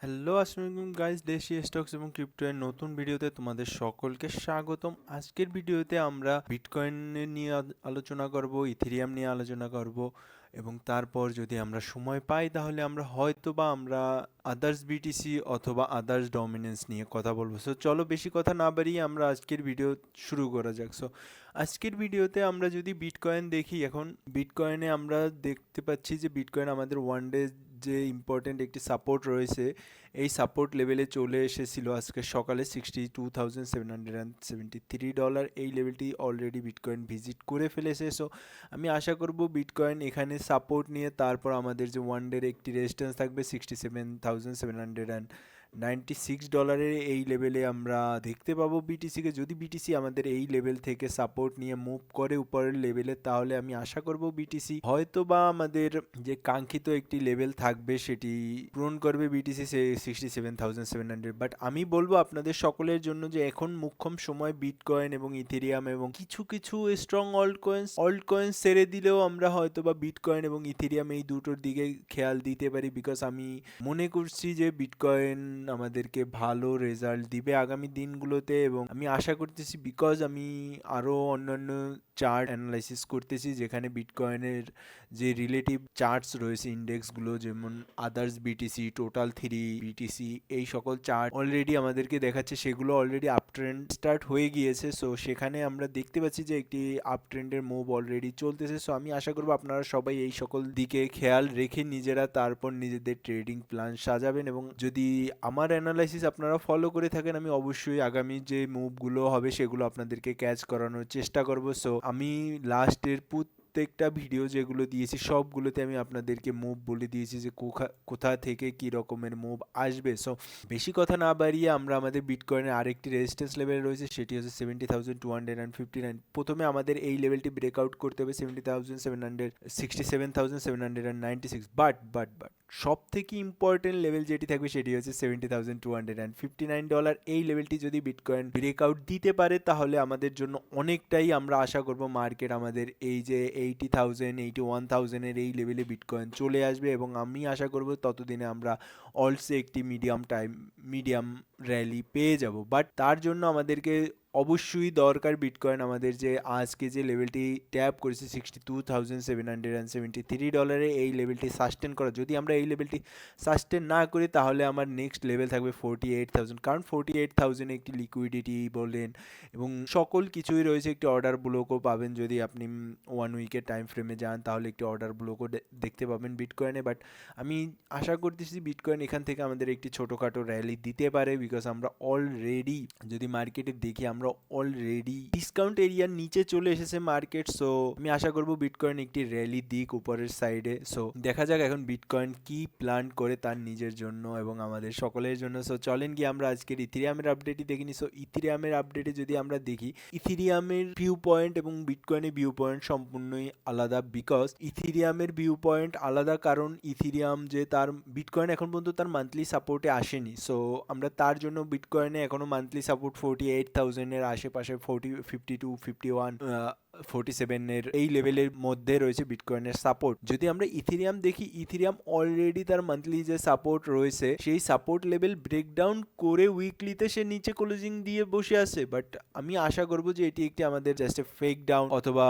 Hello আসসালামু আলাইকুম guys, দেশি স্টকস এবং ক্রিপ্টো এর নতুন ভিডিওতে তোমাদের সকলকে স্বাগতম। আজকের ভিডিওতে আমরা বিটকয়েন নিয়ে আলোচনা করব, ইথেরিয়াম নিয়ে আলোচনা করব এবং তারপর যদি আমরা সময় পাই তাহলে আমরা আদার্স বিটিসি অথবা আদার্স ডমিনেন্স নিয়ে কথা বলবো। সো চলো বেশি কথা না বাড়িয়ে আমরা আজকের ভিডিও শুরু করা যাক। সো আজকের ভিডিওতে আমরা যদি বিটকয়েন দেখি, এখন বিটকয়েনে আমরা দেখতে পাচ্ছি যে বিটকয়েন আমাদের ওয়ান ডে যে ইম্পর্টেন্ট একটি সাপোর্ট রয়েছে, এই সাপোর্ট লেভেলে চলে এসেছিল আজকে সকালে $62,773। এই লেভেলটি অলরেডি বিটকয়েন ভিজিট করে ফেলেছে। সো আমি আশা করব বিটকয়েন এখানে সাপোর্ট নিয়ে তারপর আমাদের যে ওয়ান ডের একটি রেজিস্ট্যান্স থাকবে $67,796, এই লেভেলে আমরা দেখতে পাবো বিটিসিকে। যদি বিটিসি আমাদের এই লেভেল থেকে সাপোর্ট নিয়ে মুভ করে উপরের লেভেলে, তাহলে আমি আশা করব বিটিসি হয়তো বা আমাদের যে কাঙ্ক্ষিত একটি লেভেল থাকবে সেটি পূরণ করবে বিটিসি, সে 67,700। বাট আমি বলবো আপনাদের সকলের জন্য যে এখন মুখ্যম সময় বিটকয়েন এবং ইথেরিয়াম এবং কিছু কিছু স্ট্রং অল্ট কয়েন্স ছেড়ে দিলেও আমরা হয়তো বা বিটকয়েন এবং ইথেরিয়াম এই দুটোর দিকে খেয়াল দিতে পারি, বিকজ আমি মনে করছি যে বিটকয়েন আমাদেরকে ভালো রেজাল্ট দিবে আগামী দিনগুলোতে। এবং আমি আশা করতেছি, বিকজ আমি আরও অন্যান্য চার্ট অ্যানালাইসিস করতেছি যেখানে বিটকয়েনের যে রিলেটিভ চার্টস রয়েছে, ইন্ডেক্সগুলো, যেমন others BTC, total three BTC, এই সকল চার্ট অলরেডি আমাদেরকে দেখাচ্ছে সেগুলো অলরেডি আপ ট্রেন্ড স্টার্ট হয়ে গিয়েছে। সো সেখানে আমরা দেখতে পাচ্ছি যে একটি আপ ট্রেন্ডের মুভ অলরেডি চলতেছে। সো আমি আশা করবো আপনারা সবাই এই সকল দিকে খেয়াল রেখে নিজেরা তারপর নিজেদের ট্রেডিং প্ল্যান সাজাবেন। এবং যদি আমার অ্যানালাইসিস আপনারা ফলো করে থাকেন, আমি অবশ্যই আগামী যে মুভগুলো হবে সেগুলো আপনাদেরকে ক্যাচ করানোর চেষ্টা করব। সো আমি লাস্টের প্রত্যেকটা ভিডিও যেগুলো দিয়েছি সবগুলোতে আমি আপনাদেরকে মুভ বলে দিয়েছি যে কোথা থেকে কি রকমের মুভ আসবে। সো বেশি কথা না বাড়িয়ে আমরা আমাদের বিটকয়েনের আরেকটি রেজিস্ট্যান্স লেভেল রয়েছে, সেটি হচ্ছে 70,259। প্রথমে আমাদের এই লেভেলটি ব্রেকআউট করতে হবে 67,796। বাট সব থেকে ইম্পর্টেন্ট লেভেল যেটি থাকবে সেটি হচ্ছে $70,259। এই লেভেলটি যদি বিটকয়েন ব্রেকআউট দিতে পারে তাহলে আমাদের জন্য অনেকটাই, আমরা আশা করব মার্কেট আমাদের এই যে 80,000 81,000 এই লেভেলে বিটকয়েন চলে আসবে। এবং আমি আশা করব ততদিনে আমরা অলসো একটি মিডিয়াম র্যালি পেয়ে যাব। বাট তার জন্য আমাদেরকে অবশ্যই দরকার বিটকয়েন আমাদের যে আজকে যে লেভেলটি ট্যাপ করেছে $62,773, এই লেভেলটি সাস্টেন করা। যদি আমরা এই লেভেলটি সাস্টেন না করি তাহলে আমার নেক্সট লেভেল থাকবে 48,000, কারণ 48,000 একটি লিকুইডিটি বলেন এবং সকল কিছুই রয়েছে। একটি অর্ডার ব্লকও পাবেন, যদি আপনি ওয়ান উইকের টাইম ফ্রেমে যান তাহলে একটি অর্ডার ব্লকও দেখতে পাবেন বিটকয়েনে। বাট আমি আশা করতেছি বিটকয়েন এখান থেকে আমাদের একটি ছোটোখাটো র্যালি দিতে পারে, বিকজ আমরা অলরেডি যদি মার্কেটে দেখি আমরা অলরেডি ডিসকাউন্ট এরিয়ার নিচে চলে এসেছে মার্কেট। সো আমি আশা করব বিটকয়েন একটি র্যালি দিক উপরের সাইডে। সো দেখা যাক এখন বিটকয়েন কি প্ল্যান করে তার নিজের জন্য এবং আমাদের সকলের জন্য। সো চলেন গিয়ে আমরা আজকের ইথেরিয়ামের আপডেটই দেখিনি। সো ইথেরিয়ামের আপডেটে যদি আমরা দেখি, ইথেরিয়ামের ভিউ পয়েন্ট এবং বিটকয়েনের ভিউ পয়েন্ট সম্পূর্ণই আলাদা। বিকজ ইথেরিয়ামের ভিউ পয়েন্ট আলাদা কারণ ইথেরিয়াম যে তার বিটকয়েন এখন পর্যন্ত তার মান্থলি সাপোর্টে আসেনি। সো আমরা তার জন্য বিটকয়েনে এখনও মান্থলি সাপোর্ট 48,000 আশেপাশে, 52 51 47 এই লেভেলের মধ্যে রয়েছে বিটকয়েনের সাপোর্ট। যদি আমরা ইথেরিয়াম দেখি, ইথেরিয়াম অলরেডি তার মান্থলি যে সাপোর্ট রয়েছে সেই সাপোর্ট লেভেল ব্রেকডাউন করে উইকলিতে সে নিচে ক্লোজিং দিয়ে বসে আছে। বাট আমি আশা করব যে এটি একটি আমাদের জাস্ট ফেক ডাউন অথবা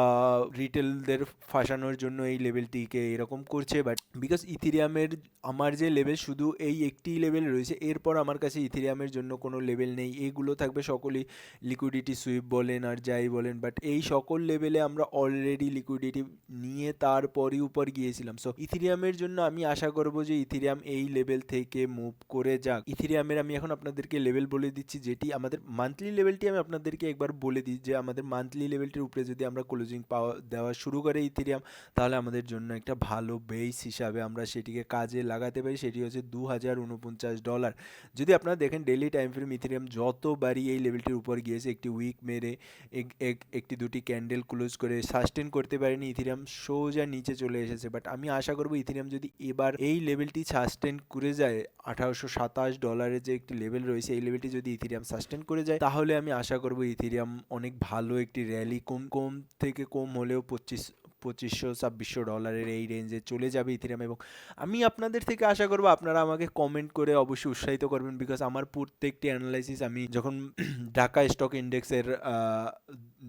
রিটেলদের ফাঁসানোর জন্য এই লেভেলটিকে এরকম করছে। বাট বিকজ ইথেরিয়ামের আমার যে লেভেল শুধু এই একটি লেভেল রয়েছে, এরপর আমার কাছে ইথেরিয়ামের জন্য কোনো লেভেল নেই। এইগুলো থাকবে সকলেই লিকুইডিটি সুইপ বলেন আর যাই বলেন, বাট এই সকল লেভেলে আমরা অলরেডি লিকুইডিটি নিয়ে তারপরই উপর গিয়েছিলাম। সো ইথেরিয়ামের জন্য আমি আশা করব যে ইথেরিয়াম এই লেভেল থেকে মুভ করে যাক। ইথেরিয়ামের আমি এখন আপনাদেরকে লেভেল বলে দিচ্ছি, যেটি আমাদের মান্থলি লেভেলটি আমি আপনাদেরকে একবার বলে দিই যে আমাদের মান্থলি লেভেলটির উপরে যদি আমরা ক্লোজিং দেওয়া শুরু করে ইথেরিয়াম, তাহলে আমাদের জন্য একটা ভালো বেস হিসাবে আমরা সেটিকে কাজে লাগাতে পারি। সেটি হচ্ছে $2,049। যদি আপনারা দেখেন ডেইলি টাইম ফ্রেম, ইথেরিয়াম যতবারই এই লেভেলটির উপর গিয়েছে একটি উইক মেরে একটি দুটি ক্যান্ডেল ক্লোজ করে সাস্টেন করতে পারেনি, ইথেরিয়াম সোজা নিচে চলে এসেছে। বাট আমি আশা করব ইথেরিয়াম যদি এবার এই লেভেলটি সাস্টেন করে যায়, $1,827 যে একটি লেভেল রয়েছে, এই লেভেলটি যদি ইথেরিয়াম সাস্টেন করে যায় তাহলে আমি আশা করব ইথেরিয়াম অনেক ভালো একটি র্যালি কম থেকে কম হলেও $2500-2600 এই রেঞ্জে চলে যাবে ইথেরিয়াম। এবং আমি আপনাদের থেকে আশা করব আপনারা আমাকে কমেন্ট করে অবশ্যই উৎসাহিত করবেন, বিকজ আমার প্রত্যেকটি অ্যানালাইসিস আমি যখন ঢাকা স্টক ইন্ডেক্সের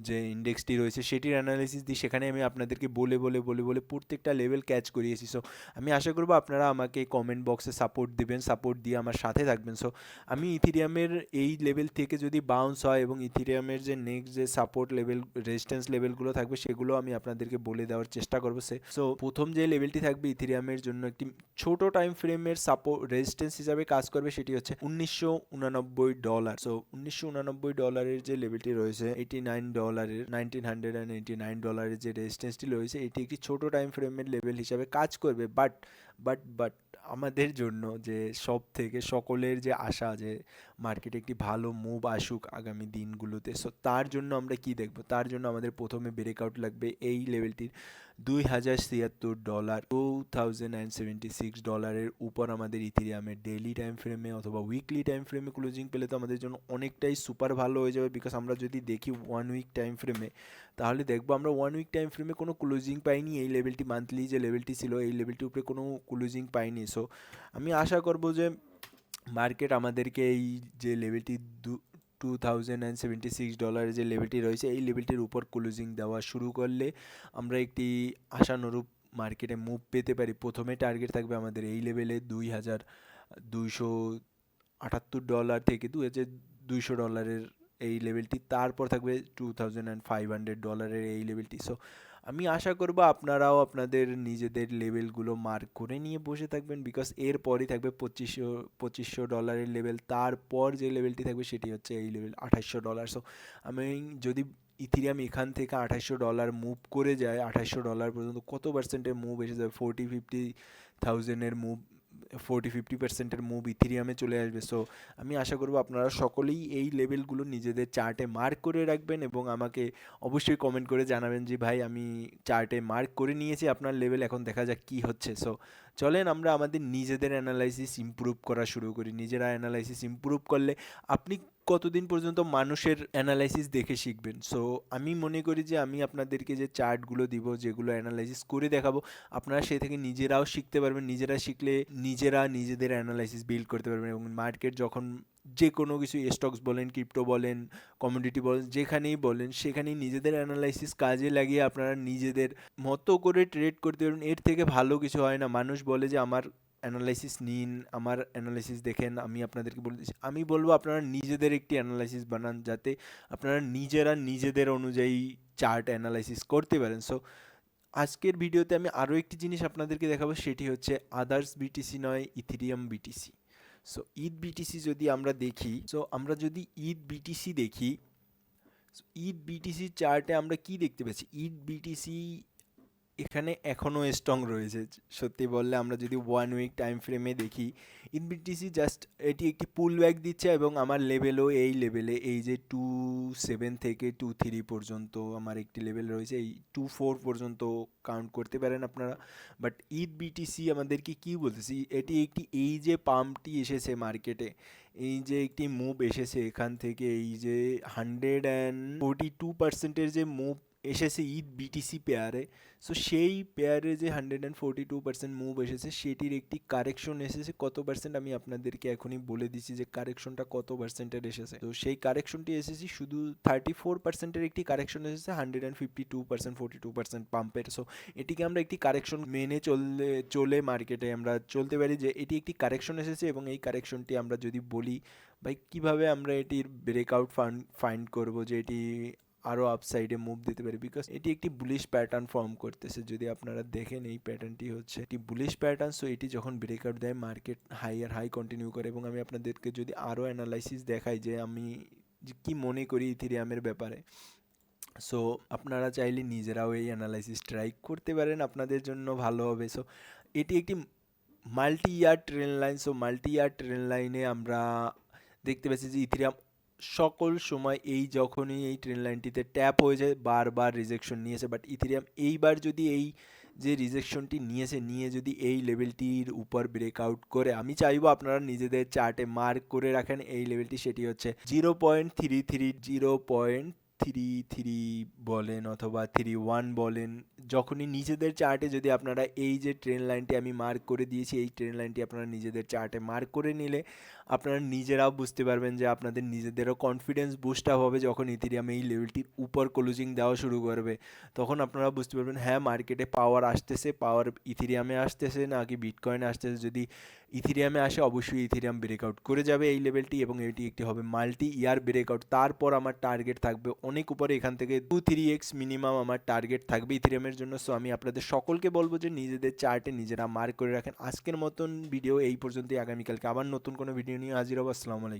যে ইন্ডেক্সটি রয়েছে সেটির অ্যানালাইসিস দিই, সেখানে আমি আপনাদেরকে বলে প্রত্যেকটা লেভেল ক্যাচ করিয়েছি। সো আমি আশা করব আপনারা আমাকে কমেন্ট বক্সে সাপোর্ট দিবেন, সাপোর্ট দিয়ে আমার সাথে থাকবেন। সো আমি ইথেরিয়ামের এই লেভেল থেকে যদি বাউন্স হয় এবং ইথেরিয়ামের যে নেক্সট যে সাপোর্ট লেভেল, রেজিস্ট্যান্স লেভেলগুলো থাকবে সেগুলো আমি আপনাদেরকে বলে দেওয়ার চেষ্টা করবো। সো প্রথম যে লেভেলটি থাকবে ইথেরিয়ামের জন্য একটি ছোট টাইম ফ্রেমের সাপোর্ট রেজিস্ট্যান্স হিসাবে কাজ করবে, সেটি হচ্ছে $1989। সো $1989 যে লেভেলটি রয়েছে $89, $1989 যে রেজিস্ট্যান্সটি রয়েছে, এটি একটি ছোট টাইম ফ্রেমের লেভেল হিসাবে কাজ করবে। বাট আমাদের জন্য যে সব থেকে সকলের যে আশা যে মার্কেটে একটি ভালো মুভ আসুক আগামী দিনগুলোতে, সো তার জন্য আমরা কি দেখব, তার জন্য আমাদের প্রথমে ব্রেকআউট লাগবে এই লেভেলটির $2076, $2076 উপর আমাদের ইথেরিয়ামের ডেইলি টাইম ফ্রেমে অথবা উইকলি টাইম ফ্রেমে ক্লোজিং পেলে তো আমাদের জন্য অনেকটাই সুপার ভালো হয়ে যাবে। বিকজ আমরা যদি দেখি 1 উইক টাইম ফ্রেমে, তাহলে দেখবো আমরা 1 উইক টাইম ফ্রেমে কোনো ক্লোজিং পাইনি। এই লেভেলটি মান্থলি যে লেভেলটি ছিল এই লেভেলটির উপরে কোনো ক্লোজিং পাইনি। সো আমি আশা করব যে মার্কেট আমাদেরকে এই যে লেভেলটি $2076 যে লেভেলটি রয়েছে এই লেভেলটির উপর ক্লোজিং দেওয়া শুরু করলে আমরা একটি আশানুরূপ মার্কেটে মুভ পেতে পারি। প্রথমে টার্গেট থাকবে আমাদের এই লেভেলে $2278 থেকে $2200 এই লেভেলটি, তারপর থাকবে $2500 এই লেভেলটি। সো আমি আশা করব আপনারাও আপনাদের নিজেদের লেভেলগুলো মার্ক করে নিয়ে বসে থাকবেন, বিকজ এরপরই থাকবে $2500 লেভেল। তারপর যে লেভেলটি থাকবে সেটি হচ্ছে এই লেভেল $2800। সো আমি যদি ইথেরিয়াম এখান থেকে $2800 মুভ করে যায়, $2800 পর্যন্ত কত পার্সেন্টের মুভ এসে যাবে, 40-50,000-এর মুভ, 40-50% মুভ ইথেরিয়ামে চলে আসবে। সো আমি আশা করব আপনারা সকলেই এই লেভেলগুলো নিজেদের চার্টে মার্ক করে রাখবেন এবং আমাকে অবশ্যই কমেন্ট করে জানাবেন যে ভাই আমি চার্টে মার্ক করে নিয়েছি আপনার লেভেল, এখন দেখা যাক কী হচ্ছে। সো চলেন আমরা আমাদের নিজেদের অ্যানালাইসিস ইমপ্রুভ করা শুরু করি। নিজেরা অ্যানালাইসিস ইমপ্রুভ করলে আপনি কতদিন পর্যন্ত মানুষের অ্যানালাইসিস দেখে শিখবেন? সো আমি মনে করি যে আমি আপনাদেরকে যে চার্টগুলো দিব, যেগুলো অ্যানালাইসিস করে দেখাবো, আপনারা সে থেকে নিজেরাও শিখতে পারবেন। নিজেরা শিখলে নিজেরা নিজেদের অ্যানালাইসিস বিল্ড করতে পারবেন এবং মার্কেট যখন যে কোনো কিছু স্টকস বলেন, ক্রিপ্টো বলেন, কমোডিটি বলেন, যেখানেই বলেন সেখানেই নিজেদের অ্যানালাইসিস কাজে লাগিয়ে আপনারা নিজেদের মতো করে ট্রেড করতে পারবেন। এর থেকে ভালো কিছু হয় না। মানুষ বলে যে আমার অ্যানালাইসিস নিন, আমার অ্যানালাইসিস দেখেন, আমি আপনাদেরকে বলে দিচ্ছি, আমি বলবো আপনারা নিজেদের একটি অ্যানালাইসিস বানান যাতে আপনারা নিজেরা নিজেদের অনুযায়ী চার্ট অ্যানালাইসিস করতে পারেন। সো আজকের ভিডিওতে আমি আরও একটি জিনিস আপনাদেরকে দেখাবো, সেটি হচ্ছে আদার্স বিটিসি নয়, ইথেরিয়াম বিটিসি। সো ইথ বিটিসি যদি আমরা দেখি, সো আমরা যদি ইথ বিটিসি দেখি, ইথ বিটিসি চার্টে আমরা কি দেখতে পাচ্ছি, ইথ বিটিসি এখানে এখনও স্ট্রং রয়েছে। সত্যি বললে আমরা যদি 1 উইক টাইম ফ্রেমে দেখি, ইনবিটিসি জাস্ট এটি একটি পুল ব্যাক দিচ্ছে এবং আমার লেভেলও এই লেভেলে, এই যে 27 থেকে 23 পর্যন্ত আমার একটি লেভেল রয়েছে, এই 24 পর্যন্ত কাউন্ট করতে পারেন আপনারা। বাট ইথ বিটিসি আমাদেরকে কী বলতেছি, এটি একটি, এই যে পাম্পটি এসেছে মার্কেটে, এই যে একটি মুভ এসেছে এখান থেকে, এই যে 142%-এর যে মুভ এসেছে ইথ বিটিসি পেয়ারে, সো সেই পেয়ারে যে 142% মুভ এসেছে সেটির একটি কারেকশন এসেছে কত পার্সেন্ট, আমি আপনাদেরকে এখনই বলে দিচ্ছি যে কারেকশনটা কত পার্সেন্টের এসেছে। তো সেই কারেকশনটি এসেছে শুধু 34%-এর একটি কারেকশন এসেছে 152%, 42% পাম্পের। সো এটিকে আমরা একটি কারেকশন মেনে চলে মার্কেটে আমরা চলতে পারি যে এটি একটি কারেকশন এসেছে এবং এই কারেকশনটি আমরা যদি বলি ভাই কীভাবে আমরা এটির ব্রেকআউট ফাইন্ড করব যে এটি আরও আপসাইডে মুভ দিতে পারে, বিকজ এটি একটি বুলিশ প্যাটার্ন ফর্ম করতেছে। যদি আপনারা দেখেন এই প্যাটার্নটি হচ্ছে একটি বুলিশ প্যাটার্ন। সো এটি যখন ব্রেকআউট দেয় মার্কেট হাই কন্টিনিউ করে এবং আমি আপনাদেরকে যদি আরও অ্যানালাইসিস দেখাই যে আমি কি মনে করি ইথেরিয়ামের ব্যাপারে, সো আপনারা চাইলে নিজেরাও এই অ্যানালাইসিস ট্রাই করতে পারেন, আপনাদের জন্য ভালো হবে। সো এটি একটি মাল্টি ইয়ার ট্রেন লাইন। সো মাল্টি ইয়ার ট্রেন লাইনে আমরা দেখতে পাচ্ছি যে ইথেরিয়াম সকল সময় এই যখনই এই ট্রেন লাইনটিতে ট্যাপ হয়ে যায় বারবার রিজেকশন নিয়েছে, বাট ইথেরিয়াম এইবার যদি এই যে রিজেকশনটি নিয়ে যদি এই লেভেলটির উপর ব্রেকআউট করে, আমি চাইবো আপনারা নিজেদের চার্টে মার্ক করে রাখেন এই লেভেলটি, সেটি হচ্ছে 0.33, 3 বলেন অথবা 3-1 বলেন, যখনই নিজেদের চার্টে যদি আপনারা এই যে ট্রেন লাইনটি আমি মার্ক করে দিয়েছি, এই ট্রেন লাইনটি আপনারা নিজেদের চার্টে মার্ক করে নিলে আপনারা নিজেরাও বুঝতে পারবেন যে আপনাদের নিজেদেরও কনফিডেন্স বুস্ট আপ হবে। যখন ইথেরিয়াম এই লেভেলটির উপর ক্লোজিং দেওয়া শুরু করবে, তখন আপনারা বুঝতে পারবেন হ্যাঁ মার্কেটে পাওয়ার আসতেছে, পাওয়ার ইথেরিয়ামে আসতেছে নাকি বিটকয়েনে আসতেছে। যদি ইথেরিয়ামে আসে, অবশ্যই ইথেরিয়াম ব্রেকআউট করে যাবে এই লেভেলটি, এবং এটি একটি হবে মাল্টি ইয়ার ব্রেকআউট। তারপর আমার টার্গেট থাকবে অনেক উপরে, এখান থেকে 2-3x মিনিমাম আমার টার্গেট থাকবে ইথেরিয়ামের জন্য। সো আমি আপনাদের সকলকে বলবো যে নিজেদের চার্টে নিজেরা মার্ক করে রাখেন। আজকের মতন ভিডিও এই পর্যন্তই। আগামীকালকে আবার নতুন কোনো ভিডিও নিয়ে হাজির হবো। আসসালামু আলাইকুম।